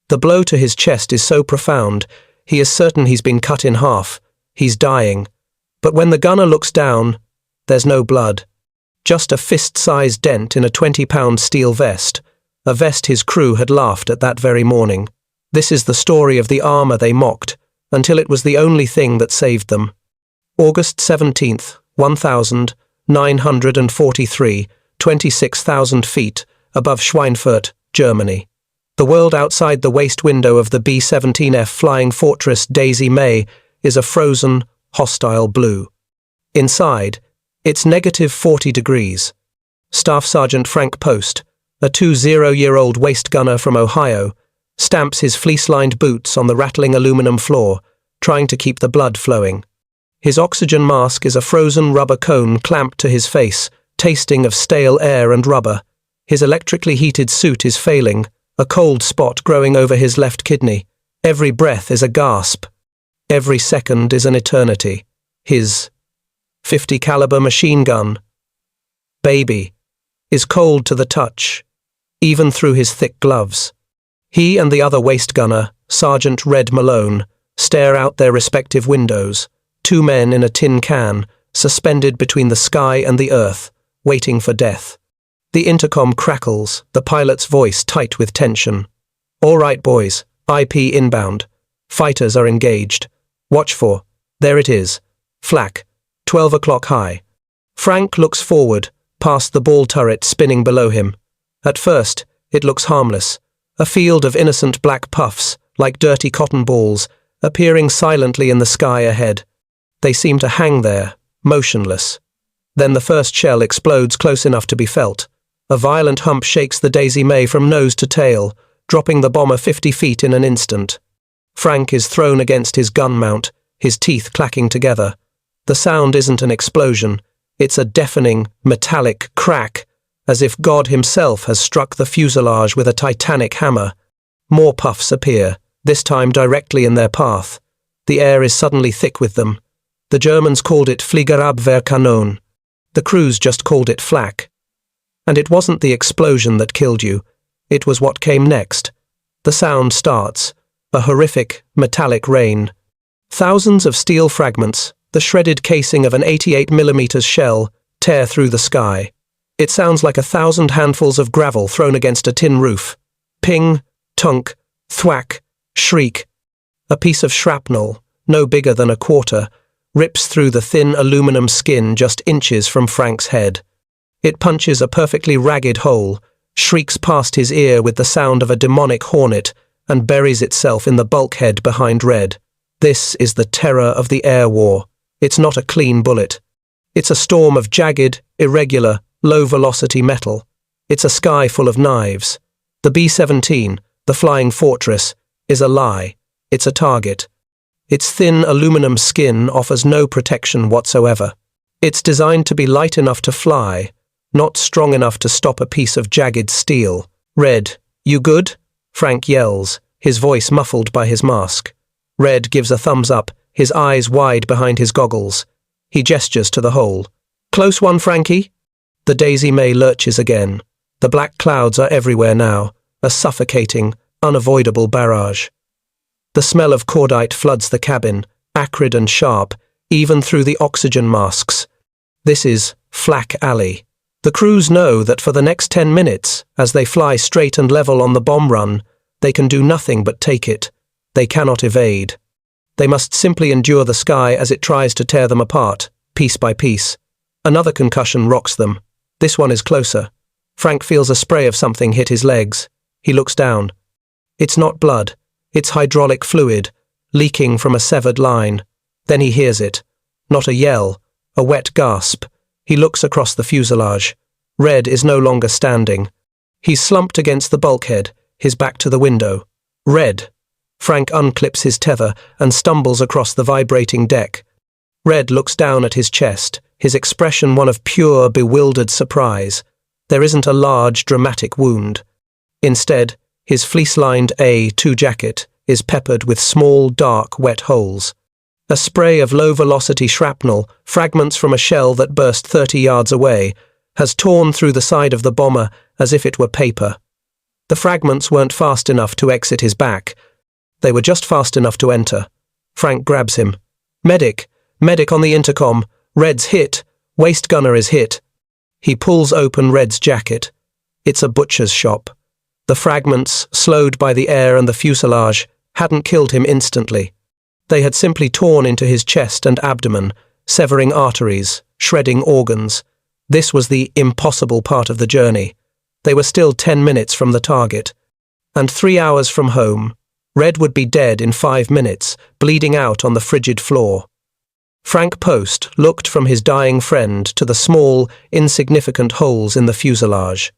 The blow to his chest is so profound, he is certain he's been cut in half. He's dying. But when the gunner looks down, there's no blood. Just a fist-sized dent in a 20-pound steel vest, a vest his crew had laughed at that very morning. This is the story of the armour they mocked, until it was the only thing that saved them. August 17th, 1943, 26,000 feet above Schweinfurt, Germany. The world outside the waist window of the B-17F flying fortress Daisy May is a frozen, hostile blue. Inside, it's negative 40 degrees. Staff Sergeant Frank Post, a 20-year-old waist gunner from Ohio, stamps his fleece-lined boots on the rattling aluminum floor, trying to keep the blood flowing. His oxygen mask is a frozen rubber cone clamped to his face, tasting of stale air and rubber. His electrically heated suit is failing, a cold spot growing over his left kidney. Every breath is a gasp. Every second is an eternity. His .50 caliber machine gun, baby, is cold to the touch, even through his thick gloves. He and the other waist gunner, Sergeant Red Malone, stare out their respective windows, two men in a tin can, suspended between the sky and the earth, waiting for death. The intercom crackles, the pilot's voice tight with tension. "All right, boys, IP inbound. Fighters are engaged. Watch for, there it is, Flak, 12 o'clock high." Frank looks forward, past the ball turret spinning below him. At first, it looks harmless, a field of innocent black puffs, like dirty cotton balls, appearing silently in the sky ahead. They seem to hang there, motionless. Then the first shell explodes close enough to be felt. A violent hump shakes the Daisy May from nose to tail, dropping the bomber 50 feet in an instant. Frank is thrown against his gun mount, his teeth clacking together. The sound isn't an explosion, it's a deafening, metallic crack, as if God himself has struck the fuselage with a titanic hammer. More puffs appear, this time directly in their path. The air is suddenly thick with them. The Germans called it Fliegerabwehrkanone. The crews just called it flak. And it wasn't the explosion that killed you, it was what came next. The sound starts, a horrific, metallic rain. Thousands of steel fragments, the shredded casing of an 88mm shell, tear through the sky. It sounds like 1,000 handfuls of gravel thrown against a tin roof. Ping, tunk, thwack, shriek. A piece of shrapnel, no bigger than a quarter, rips through the thin aluminum skin just inches from Frank's head. It punches a perfectly ragged hole, shrieks past his ear with the sound of a demonic hornet, and buries itself in the bulkhead behind Red. This is the terror of the air war. It's not a clean bullet. It's a storm of jagged, irregular, low-velocity metal. It's a sky full of knives. The B-17, the flying fortress, is a lie. It's a target. Its thin aluminum skin offers no protection whatsoever. It's designed to be light enough to fly, not strong enough to stop a piece of jagged steel. "Red, you good?" Frank yells, his voice muffled by his mask. Red gives a thumbs up, his eyes wide behind his goggles. He gestures to the hole. "Close one, Frankie?" The Daisy May lurches again. The black clouds are everywhere now, a suffocating, unavoidable barrage. The smell of cordite floods the cabin, acrid and sharp, even through the oxygen masks. This is Flak Alley. The crews know that for the next 10 minutes, as they fly straight and level on the bomb run, they can do nothing but take it. They cannot evade. They must simply endure the sky as it tries to tear them apart, piece by piece. Another concussion rocks them. This one is closer. Frank feels a spray of something hit his legs. He looks down. It's not blood. It's hydraulic fluid, leaking from a severed line. Then he hears it. Not a yell, a wet gasp. He looks across the fuselage. Red is no longer standing. He's slumped against the bulkhead, his back to the window. "Red." Frank unclips his tether and stumbles across the vibrating deck. Red looks down at his chest, his expression one of pure, bewildered surprise. There isn't a large, dramatic wound. Instead, his fleece-lined A2 jacket is peppered with small, dark, wet holes. A spray of low-velocity shrapnel, fragments from a shell that burst 30 yards away, has torn through the side of the bomber as if it were paper. The fragments weren't fast enough to exit his back. They were just fast enough to enter. Frank grabs him. Medic! Medic on the intercom! Red's hit! Waist gunner is hit! He pulls open Red's jacket. It's a butcher's shop. The fragments, slowed by the air and the fuselage, hadn't killed him instantly. They had simply torn into his chest and abdomen, severing arteries, shredding organs. This was the impossible part of the journey. They were still 10 minutes from the target. And 3 hours from home, Red would be dead in 5 minutes, bleeding out on the frigid floor. Frank Post looked from his dying friend to the small, insignificant holes in the fuselage.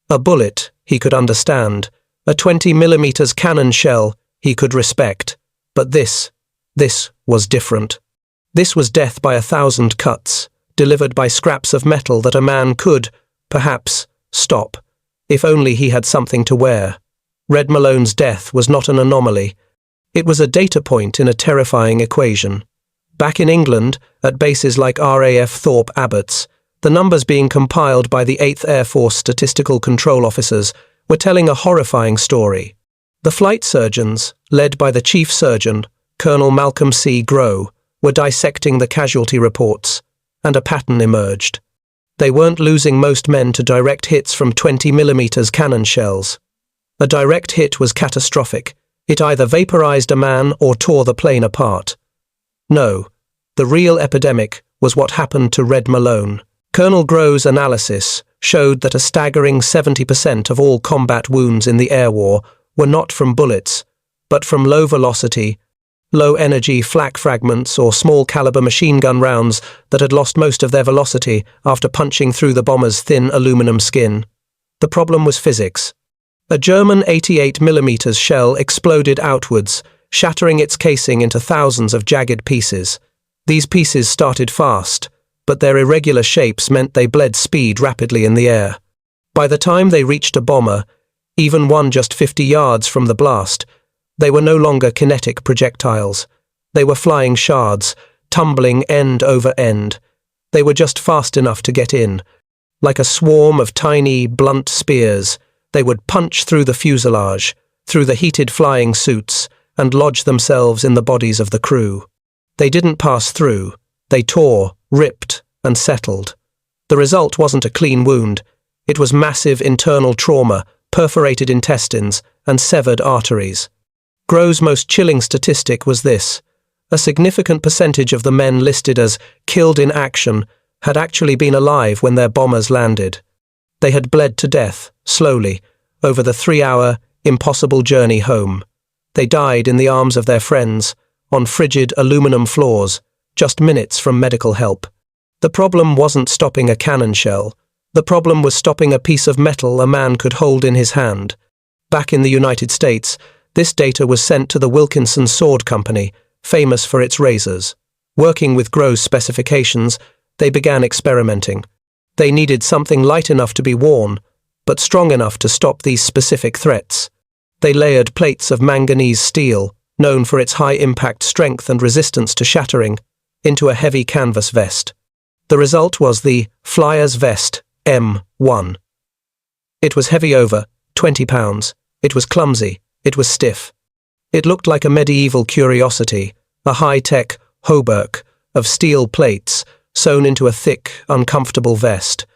A bullet, he could understand. A 20mm cannon shell, he could respect. But this was different. This was death by 1,000 cuts, delivered by scraps of metal that a man could, perhaps, stop, if only he had something to wear. Red Malone's death was not an anomaly. It was a data point in a terrifying equation. Back in England, at bases like RAF Thorpe Abbotts, the numbers being compiled by the 8th Air Force Statistical Control Officers were telling a horrifying story. The flight surgeons, led by the chief surgeon, Colonel Malcolm C. Grow, were dissecting the casualty reports, and a pattern emerged. They weren't losing most men to direct hits from 20mm cannon shells. A direct hit was catastrophic. It either vaporized a man or tore the plane apart. No, the real epidemic was what happened to Red Malone. Colonel Grow's analysis showed that a staggering 70% of all combat wounds in the air war were not from bullets, but from low-velocity, low-energy flak fragments or small-caliber machine gun rounds that had lost most of their velocity after punching through the bomber's thin aluminum skin. The problem was physics. A German 88mm shell exploded outwards, shattering its casing into thousands of jagged pieces. These pieces started fast, but their irregular shapes meant they bled speed rapidly in the air. By the time they reached a bomber, even one just 50 yards from the blast, they were no longer kinetic projectiles. They were flying shards, tumbling end over end. They were just fast enough to get in. Like a swarm of tiny, blunt spears, they would punch through the fuselage, through the heated flying suits, and lodge themselves in the bodies of the crew. They didn't pass through. They tore, ripped, and settled. The result wasn't a clean wound. It was massive internal trauma, perforated intestines, and severed arteries. Grow's most chilling statistic was this: a significant percentage of the men listed as killed in action had actually been alive when their bombers landed. They had bled to death, slowly, over the 3-hour, impossible journey home. They died in the arms of their friends, on frigid aluminum floors, just minutes from medical help. The problem wasn't stopping a cannon shell. The problem was stopping a piece of metal a man could hold in his hand. Back in the United States, this data was sent to the Wilkinson Sword Company, famous for its razors. Working with Grow's specifications, they began experimenting. They needed something light enough to be worn, but strong enough to stop these specific threats. They layered plates of manganese steel, known for its high-impact strength and resistance to shattering, into a heavy canvas vest. The result was the Flyer's Vest M1. It was heavy over 20 pounds. It was clumsy. It was stiff. It looked like a medieval curiosity, a high-tech hauberk of steel plates sewn into a thick, uncomfortable vest.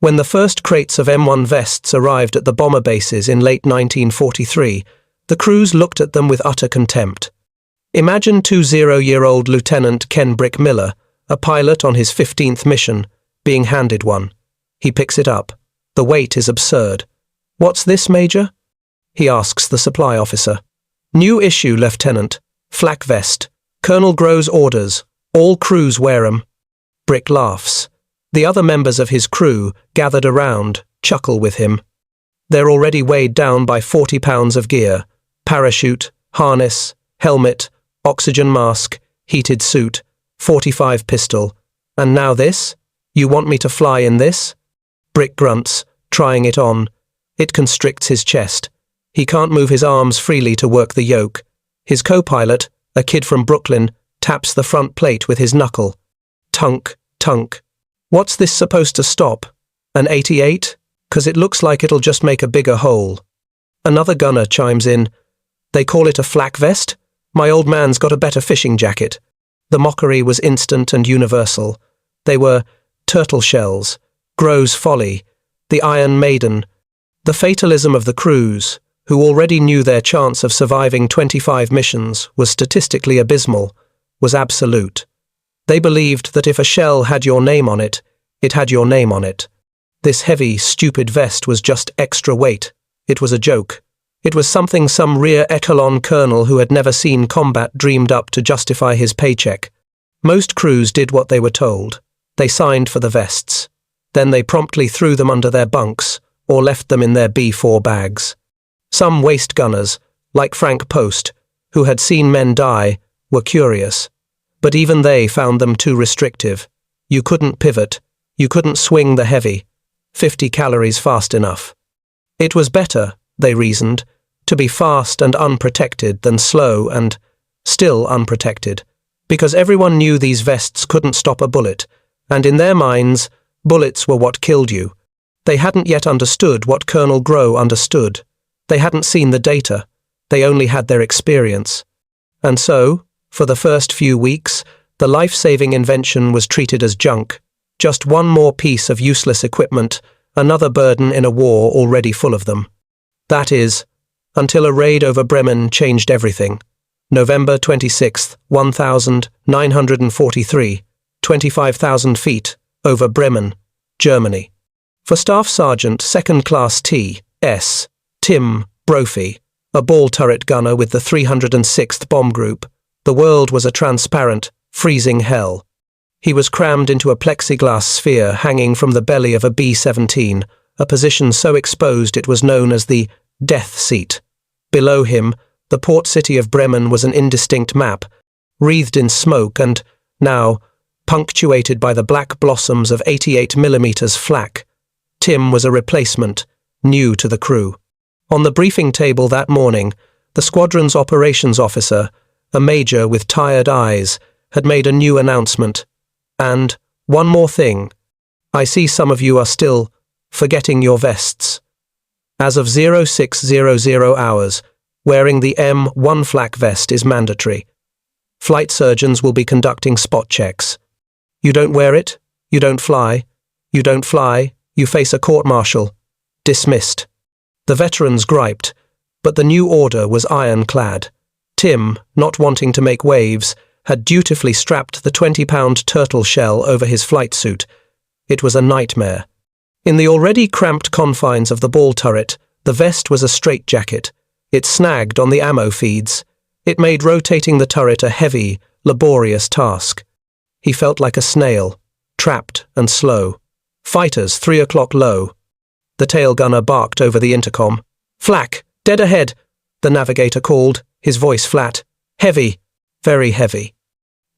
When the first crates of M1 vests arrived at the bomber bases in late 1943, the crews looked at them with utter contempt. Imagine 20-year-old Lieutenant Ken Brick Miller, a pilot on his 15th mission, being handed one. He picks it up. The weight is absurd. "What's this, Major?" he asks the supply officer. "New issue, Lieutenant. Flak Vest. Colonel Grow's orders. All crews wear 'em." Brick laughs. The other members of his crew, gathered around, chuckle with him. They're already weighed down by 40 pounds of gear: parachute, harness, helmet, oxygen mask, heated suit, 45 pistol. "And now this? You want me to fly in this?" Brick grunts, trying it on. It constricts his chest. He can't move his arms freely to work the yoke. His co-pilot, a kid from Brooklyn, taps the front plate with his knuckle. Tunk, tunk. "What's this supposed to stop? An 88? 'Cause it looks like it'll just make a bigger hole." Another gunner chimes in. They call it a flak vest? My old man's got a better fishing jacket. The mockery was instant and universal. They were turtle shells, Gro's Folly, the Iron Maiden. The fatalism of the crews, who already knew their chance of surviving 25 missions was statistically abysmal, was absolute. They believed that if a shell had your name on it, it had your name on it. This heavy, stupid vest was just extra weight. It was a joke. It was something some rear echelon colonel who had never seen combat dreamed up to justify his paycheck. Most crews did what they were told. They signed for the vests. Then they promptly threw them under their bunks, or left them in their B4 bags. Some waist gunners, like Frank Post, who had seen men die, were curious. But even they found them too restrictive. You couldn't pivot. You couldn't swing the heavy. 50 calories fast enough. It was better, they reasoned, to be fast and unprotected than slow and still unprotected, because everyone knew these vests couldn't stop a bullet, and in their minds, bullets were what killed you. They hadn't yet understood what Colonel Gro understood. They hadn't seen the data. They only had their experience. And so, for the first few weeks, the life-saving invention was treated as junk. Just one more piece of useless equipment, another burden in a war already full of them. That is, until a raid over Bremen changed everything. November 26th, 1943, 25,000 feet, over Bremen, Germany. For Staff Sergeant 2nd Class T.S. Tim Brophy, a ball turret gunner with the 306th Bomb Group, the world was a transparent, freezing hell. He was crammed into a plexiglass sphere hanging from the belly of a B-17, a position so exposed it was known as the death seat. Below him, the port city of Bremen was an indistinct map, wreathed in smoke and, now, punctuated by the black blossoms of 88mm flak. Tim was a replacement, new to the crew. On the briefing table that morning, the squadron's operations officer, a major with tired eyes, had made a new announcement. And, one more thing, I see some of you are still forgetting your vests. As of 0600 hours, wearing the M1 flak vest is mandatory. Flight surgeons will be conducting spot checks. You don't wear it, you don't fly. You don't fly, you face a court-martial. Dismissed. The veterans griped, but the new order was ironclad. Tim, not wanting to make waves, had dutifully strapped the 20-pound turtle shell over his flight suit. It was a nightmare. In the already cramped confines of the ball turret, the vest was a straitjacket. It snagged on the ammo feeds. It made rotating the turret a heavy, laborious task. He felt like a snail, trapped and slow. Fighters 3 o'clock low. The tail gunner barked over the intercom. Flak, dead ahead, the navigator called, his voice flat. Heavy, very heavy.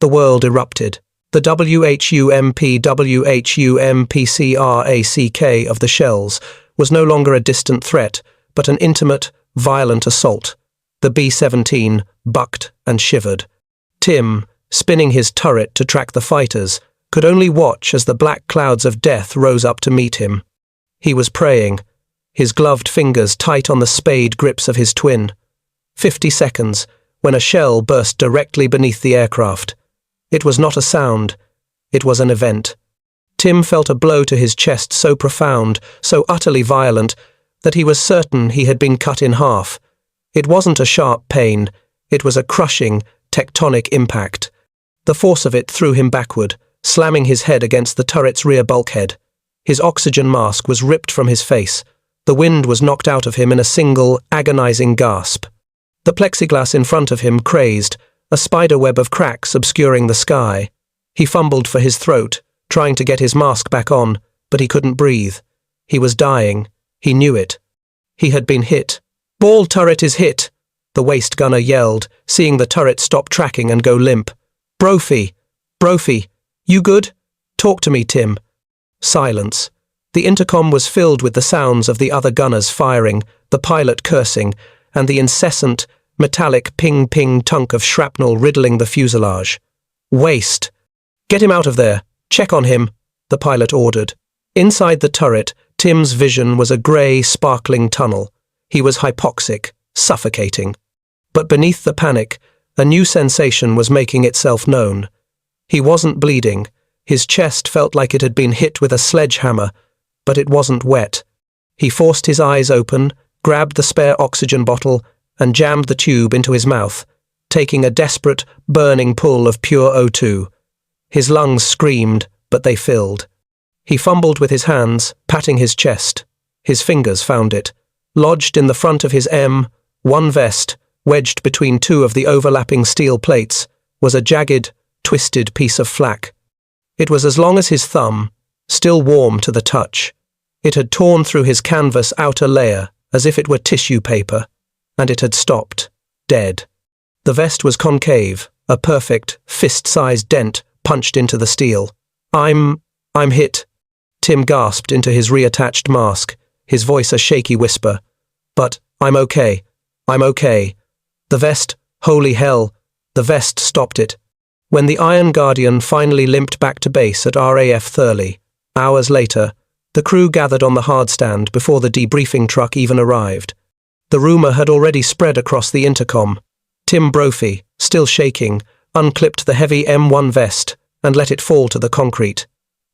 The world erupted. The WWII of the shells was no longer a distant threat, but an intimate, violent assault. The B-17 bucked and shivered. Tim, spinning his turret to track the fighters, could only watch as the black clouds of death rose up to meet him. He was praying, his gloved fingers tight on the spade grips of his twin. 50 seconds, when a shell burst directly beneath the aircraft. It was not a sound, it was an event. Tim felt a blow to his chest so profound, so utterly violent, that he was certain he had been cut in half. It wasn't a sharp pain, it was a crushing, tectonic impact. The force of it threw him backward, slamming his head against the turret's rear bulkhead. His oxygen mask was ripped from his face. The wind was knocked out of him in a single, agonizing gasp. The plexiglass in front of him crazed, a spiderweb of cracks obscuring the sky. He fumbled for his throat, trying to get his mask back on, but he couldn't breathe. He was dying. He knew it. He had been hit. Ball turret is hit, the waist gunner yelled, seeing the turret stop tracking and go limp. Brophy, you good? Talk to me, Tim. Silence. The intercom was filled with the sounds of the other gunners firing, the pilot cursing, and the incessant, metallic ping-ping tunk of shrapnel riddling the fuselage. Waste. Get him out of there. Check on him, the pilot ordered. Inside the turret, Tim's vision was a grey, sparkling tunnel. He was hypoxic, suffocating. But beneath the panic, a new sensation was making itself known. He wasn't bleeding. His chest felt like it had been hit with a sledgehammer, but it wasn't wet. He forced his eyes open, grabbed the spare oxygen bottle, and jammed the tube into his mouth, taking a desperate, burning pull of pure O2. His lungs screamed, but they filled. He fumbled with his hands, patting his chest. His fingers found it. Lodged in the front of his M1 vest, wedged between two of the overlapping steel plates, was a jagged, twisted piece of flak. It was as long as his thumb, still warm to the touch. It had torn through his canvas outer layer as if it were tissue paper, and it had stopped, dead. The vest was concave, a perfect, fist-sized dent punched into the steel. I'm hit," Tim gasped into his reattached mask, his voice a shaky whisper. "But I'm okay. I'm okay." The vest, holy hell, the vest stopped it. When the Iron Guardian finally limped back to base at RAF Thurley, hours later, the crew gathered on the hardstand before the debriefing truck even arrived. The rumour had already spread across the intercom. Tim Brophy, still shaking, unclipped the heavy M1 vest and let it fall to the concrete.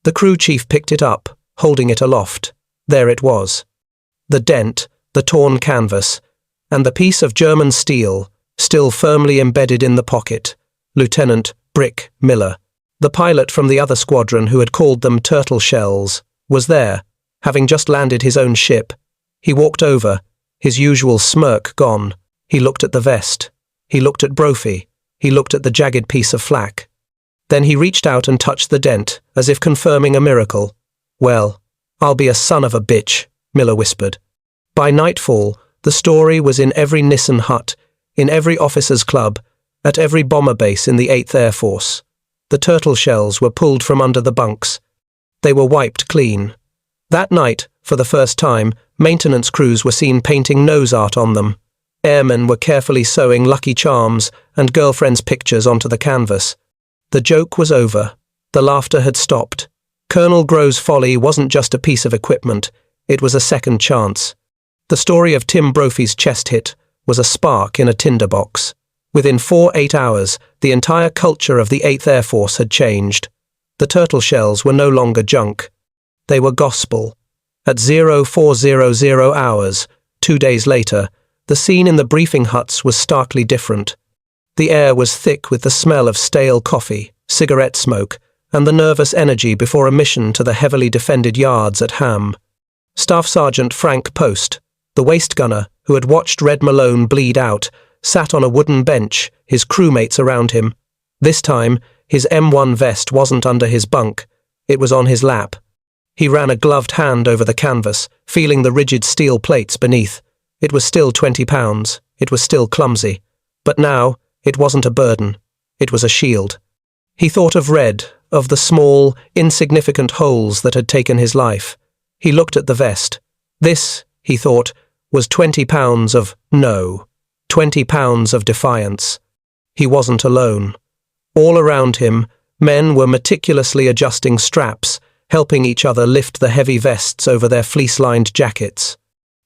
The crew chief picked it up, holding it aloft. There it was. The dent, the torn canvas, and the piece of German steel, still firmly embedded in the pocket. Lieutenant Brick Miller, the pilot from the other squadron who had called them turtle shells, was there, having just landed his own ship. He walked over, his usual smirk gone. He looked at the vest. He looked at Brophy. He looked at the jagged piece of flak. Then he reached out and touched the dent, as if confirming a miracle. "Well, I'll be a son of a bitch," Miller whispered. By nightfall, the story was in every Nissen hut, in every officers' club, at every bomber base in the 8th Air Force. The turtle shells were pulled from under the bunks. They were wiped clean. That night, for the first time, maintenance crews were seen painting nose art on them. Airmen were carefully sewing Lucky Charms and girlfriends' pictures onto the canvas. The joke was over. The laughter had stopped. Colonel Grove's folly wasn't just a piece of equipment, it was a second chance. The story of Tim Brophy's chest hit was a spark in a tinderbox. Within 8 hours, the entire culture of the 8th Air Force had changed. The turtle shells were no longer junk. They were gospel. At 0400 hours, 2 days later, the scene in the briefing huts was starkly different. The air was thick with the smell of stale coffee, cigarette smoke, and the nervous energy before a mission to the heavily defended yards at Ham. Staff Sergeant Frank Post, the waist gunner who had watched Red Malone bleed out, sat on a wooden bench, his crewmates around him. This time, his M1 vest wasn't under his bunk, it was on his lap. He ran a gloved hand over the canvas, feeling the rigid steel plates beneath. It was still 20 pounds, it was still clumsy. But now, it wasn't a burden, it was a shield. He thought of Red, of the small, insignificant holes that had taken his life. He looked at the vest. This, he thought, was 20 pounds of no, 20 pounds of defiance. He wasn't alone. All around him, men were meticulously adjusting straps, helping each other lift the heavy vests over their fleece-lined jackets.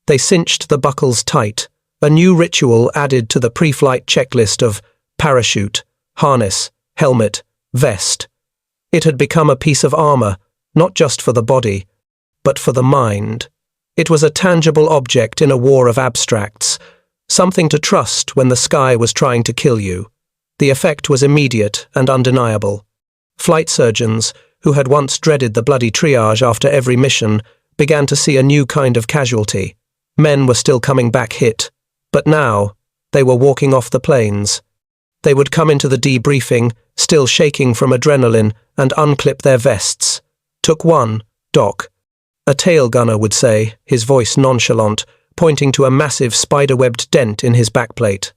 They cinched the buckles tight, a new ritual added to the pre-flight checklist of parachute, harness, helmet, vest. It had become a piece of armor, not just for the body, but for the mind. It was a tangible object in a war of abstracts, something to trust when the sky was trying to kill you. The effect was immediate and undeniable. Flight surgeons, who had once dreaded the bloody triage after every mission, began to see a new kind of casualty. Men were still coming back hit, but now they were walking off the planes. They would come into the debriefing, still shaking from adrenaline, and unclip their vests. "Took one, Doc," a tail gunner would say, his voice nonchalant, pointing to a massive spider-webbed dent in his backplate.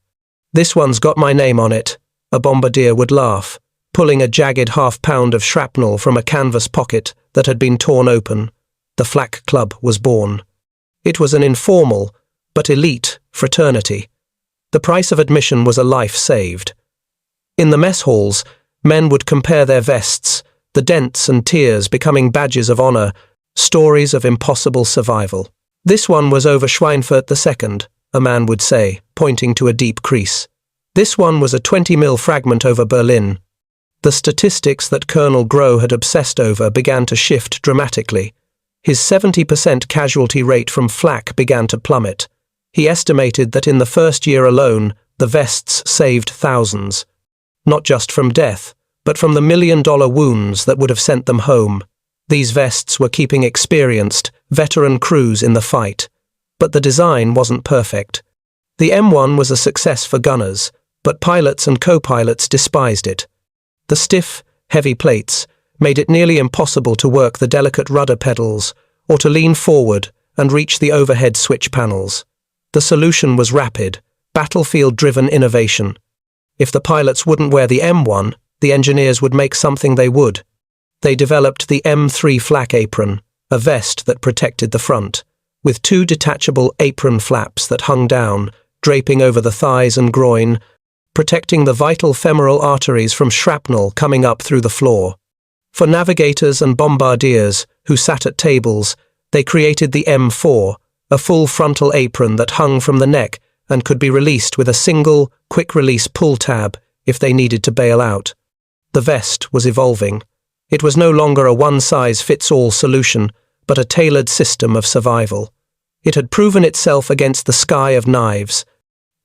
"This one's got my name on it," a bombardier would laugh, pulling a jagged half-pound of shrapnel from a canvas pocket that had been torn open. The Flak Club was born. It was an informal, but elite, fraternity. The price of admission was a life saved. In the mess halls, men would compare their vests, the dents and tears becoming badges of honor, stories of impossible survival. This one was over Schweinfurt II, a man would say, pointing to a deep crease. This one was a 20 mm fragment over Berlin. The statistics that Colonel Groh had obsessed over began to shift dramatically. His 70% casualty rate from flak began to plummet. He estimated that in the first year alone, the vests saved thousands. Not just from death, but from the $1 million wounds that would have sent them home. These vests were keeping experienced, veteran crews in the fight. But the design wasn't perfect. The M1 was a success for gunners, but pilots and co-pilots despised it. The stiff, heavy plates made it nearly impossible to work the delicate rudder pedals or to lean forward and reach the overhead switch panels. The solution was rapid, battlefield-driven innovation. If the pilots wouldn't wear the M1, the engineers would make something they would. They developed the M3 flak apron, a vest that protected the front, with 2 detachable apron flaps that hung down, draping over the thighs and groin, protecting the vital femoral arteries from shrapnel coming up through the floor. For navigators and bombardiers who sat at tables, they created the M4, a full frontal apron that hung from the neck and could be released with a single, quick-release pull tab if they needed to bail out. The vest was evolving. It was no longer a one-size-fits-all solution, but a tailored system of survival. It had proven itself against the sky of knives.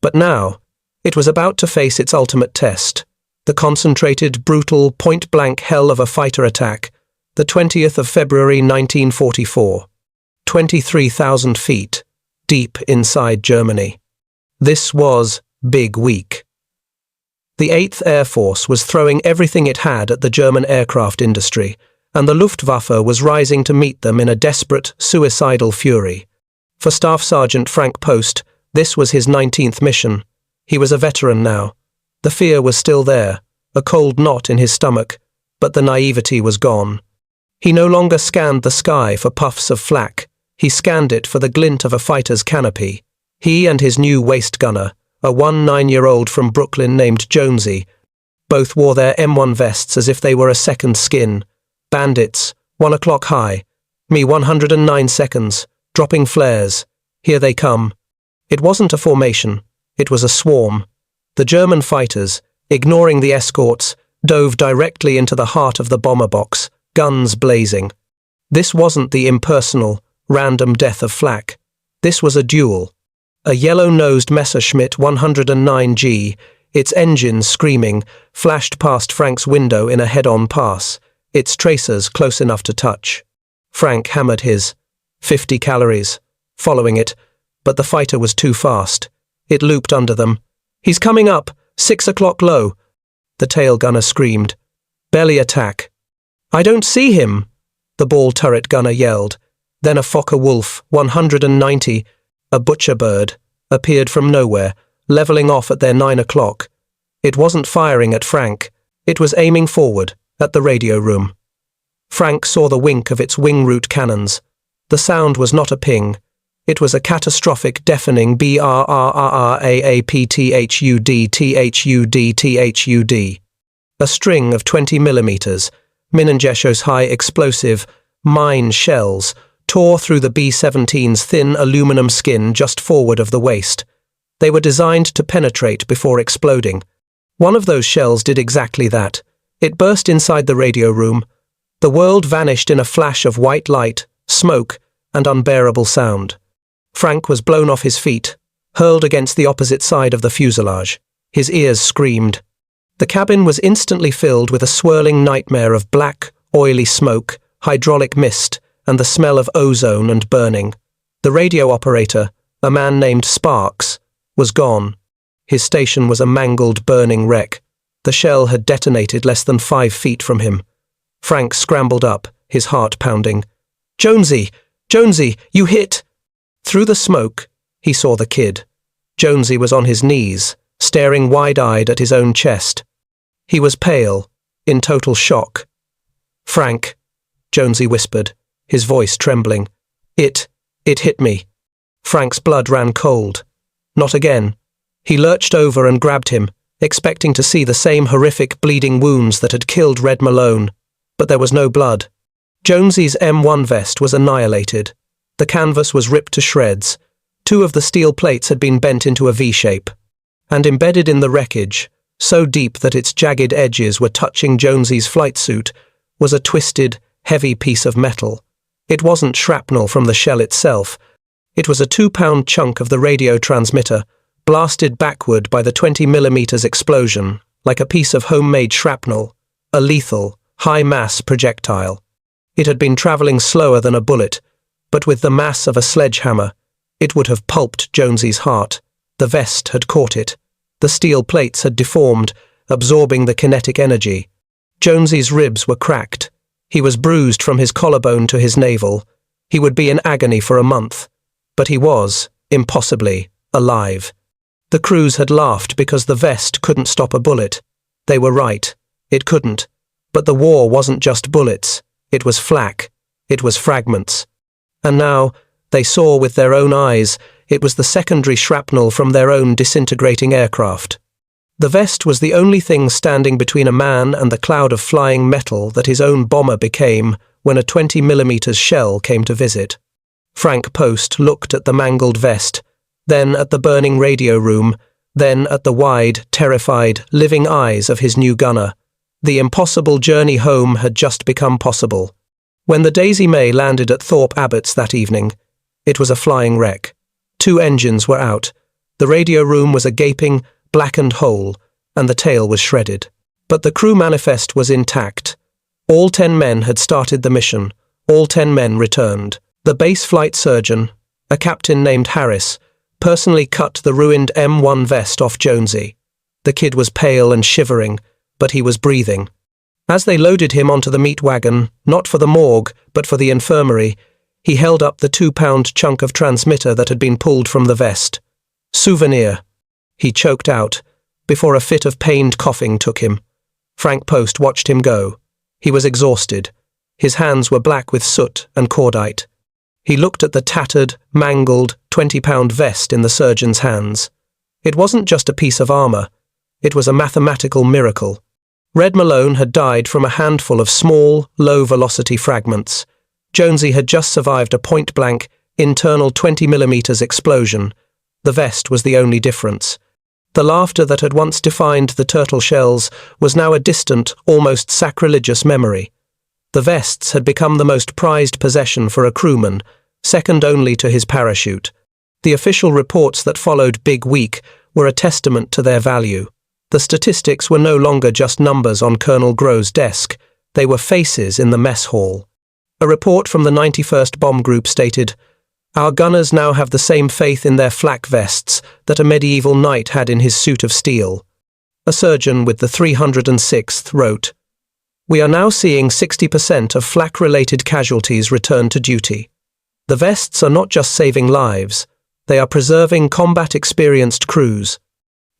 But now, it was about to face its ultimate test. The concentrated, brutal, point-blank hell of a fighter attack, the 20th of February 1944. 23,000 feet, deep inside Germany. This was Big Week. The 8th Air Force was throwing everything it had at the German aircraft industry, and the Luftwaffe was rising to meet them in a desperate, suicidal fury. For Staff Sergeant Frank Post, this was his 19th mission. He was a veteran now. The fear was still there, a cold knot in his stomach, but the naivety was gone. He no longer scanned the sky for puffs of flak. He scanned it for the glint of a fighter's canopy. He and his new waist gunner, a 9-year-old from Brooklyn named Jonesy, both wore their M1 vests as if they were a second skin. Bandits, 1 o'clock high. Me 109 seconds, dropping flares. Here they come. It wasn't a formation. It was a swarm. The German fighters, ignoring the escorts, dove directly into the heart of the bomber box, guns blazing. This wasn't the impersonal, random death of flak. This was a duel. A yellow-nosed Messerschmitt 109G, its engine screaming, flashed past Frank's window in a head-on pass, its tracers close enough to touch. Frank hammered his 50 calories, following it, but the fighter was too fast. It looped under them. "He's coming up, 6 o'clock low," the tail gunner screamed. "Belly attack." "I don't see him," the ball turret gunner yelled. Then a Fokker-Wulf 190, a butcher bird, appeared from nowhere, leveling off at their 9 o'clock. It wasn't firing at Frank. It was aiming forward, at the radio room. Frank saw the wink of its wing root cannons. The sound was not a ping. It was a catastrophic, deafening brrrraapthudthud. A string of 20 millimeters, Minengescho's high explosive, mine shells, tore through the B-17's thin aluminum skin just forward of the waist. They were designed to penetrate before exploding. One of those shells did exactly that. It burst inside the radio room. The world vanished in a flash of white light, smoke, and unbearable sound. Frank was blown off his feet, hurled against the opposite side of the fuselage. His ears screamed. The cabin was instantly filled with a swirling nightmare of black, oily smoke, hydraulic mist, and the smell of ozone and burning. The radio operator, a man named Sparks, was gone. His station was a mangled, burning wreck. The shell had detonated less than 5 feet from him. Frank scrambled up, his heart pounding. "Jonesy! Jonesy, you hit!" Through the smoke, he saw the kid. Jonesy was on his knees, staring wide-eyed at his own chest. He was pale, in total shock. "Frank," Jonesy whispered, his voice trembling. It hit me." Frank's blood ran cold. Not again. He lurched over and grabbed him, expecting to see the same horrific bleeding wounds that had killed Red Malone. But there was no blood. Jonesy's M1 vest was annihilated. The canvas was ripped to shreds. 2 of the steel plates had been bent into a V shape. And embedded in the wreckage, so deep that its jagged edges were touching Jonesy's flight suit, was a twisted, heavy piece of metal. It wasn't shrapnel from the shell itself. It was a 2-pound chunk of the radio transmitter, blasted backward by the 20mm explosion, like a piece of homemade shrapnel, a lethal, high-mass projectile. It had been travelling slower than a bullet, but with the mass of a sledgehammer, it would have pulped Jonesy's heart. The vest had caught it. The steel plates had deformed, absorbing the kinetic energy. Jonesy's ribs were cracked. He was bruised from his collarbone to his navel. He would be in agony for a month. But he was, impossibly, alive. The crews had laughed because the vest couldn't stop a bullet. They were right. It couldn't. But the war wasn't just bullets. It was flak. It was fragments. And now, they saw with their own eyes, it was the secondary shrapnel from their own disintegrating aircraft. The vest was the only thing standing between a man and the cloud of flying metal that his own bomber became when a 20mm shell came to visit. Frank Post looked at the mangled vest, then at the burning radio room, then at the wide, terrified, living eyes of his new gunner. The impossible journey home had just become possible. When the Daisy May landed at Thorpe Abbotts that evening, it was a flying wreck. 2 engines were out. The radio room was a gaping, blackened hole, and the tail was shredded. But the crew manifest was intact. All 10 men had started the mission. All 10 men returned. The base flight surgeon, a captain named Harris, personally cut the ruined M1 vest off Jonesy. The kid was pale and shivering, but he was breathing. As they loaded him onto the meat wagon, not for the morgue, but for the infirmary, he held up the 2-pound chunk of transmitter that had been pulled from the vest. "Souvenir," he choked out, before a fit of pained coughing took him. Frank Post watched him go. He was exhausted. His hands were black with soot and cordite. He looked at the tattered, mangled, 20-pound vest in the surgeon's hands. It wasn't just a piece of armour. It was a mathematical miracle. Red Malone had died from a handful of small, low-velocity fragments. Jonesy had just survived a point-blank, internal 20mm explosion. The vest was the only difference. The laughter that had once defined the turtle shells was now a distant, almost sacrilegious memory. The vests had become the most prized possession for a crewman, second only to his parachute. The official reports that followed Big Week were a testament to their value. The statistics were no longer just numbers on Colonel Grove's desk. They were faces in the mess hall. A report from the 91st Bomb Group stated, "Our gunners now have the same faith in their flak vests that a medieval knight had in his suit of steel." A surgeon with the 306th wrote, "We are now seeing 60% of flak-related casualties return to duty. The vests are not just saving lives, they are preserving combat-experienced crews.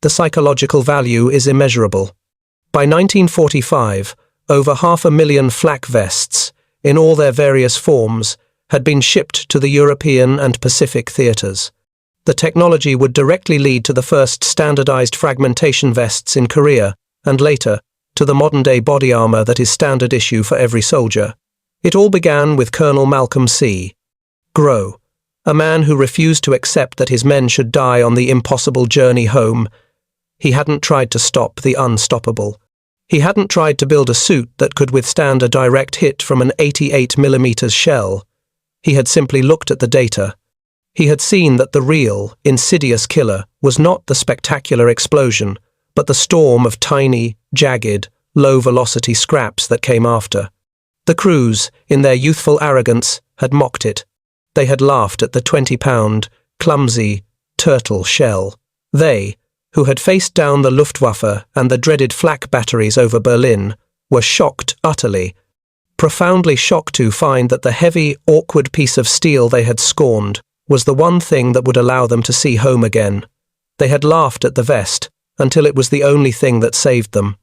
The psychological value is immeasurable." By 1945, over 500,000 flak vests, in all their various forms, had been shipped to the European and Pacific theatres. The technology would directly lead to the first standardized fragmentation vests in Korea, and later, to the modern-day body armor that is standard issue for every soldier. It all began with Colonel Malcolm C. Grow, a man who refused to accept that his men should die on the impossible journey home. He hadn't tried to stop the unstoppable. He hadn't tried to build a suit that could withstand a direct hit from an 88mm shell. He had simply looked at the data. He had seen that the real, insidious killer was not the spectacular explosion, but the storm of tiny, jagged, low-velocity scraps that came after. The crews, in their youthful arrogance, had mocked it. They had laughed at the 20-pound, clumsy, turtle shell. They, who had faced down the Luftwaffe and the dreaded flak batteries over Berlin, were shocked utterly, profoundly shocked to find that the heavy, awkward piece of steel they had scorned was the one thing that would allow them to see home again. They had laughed at the vest until it was the only thing that saved them.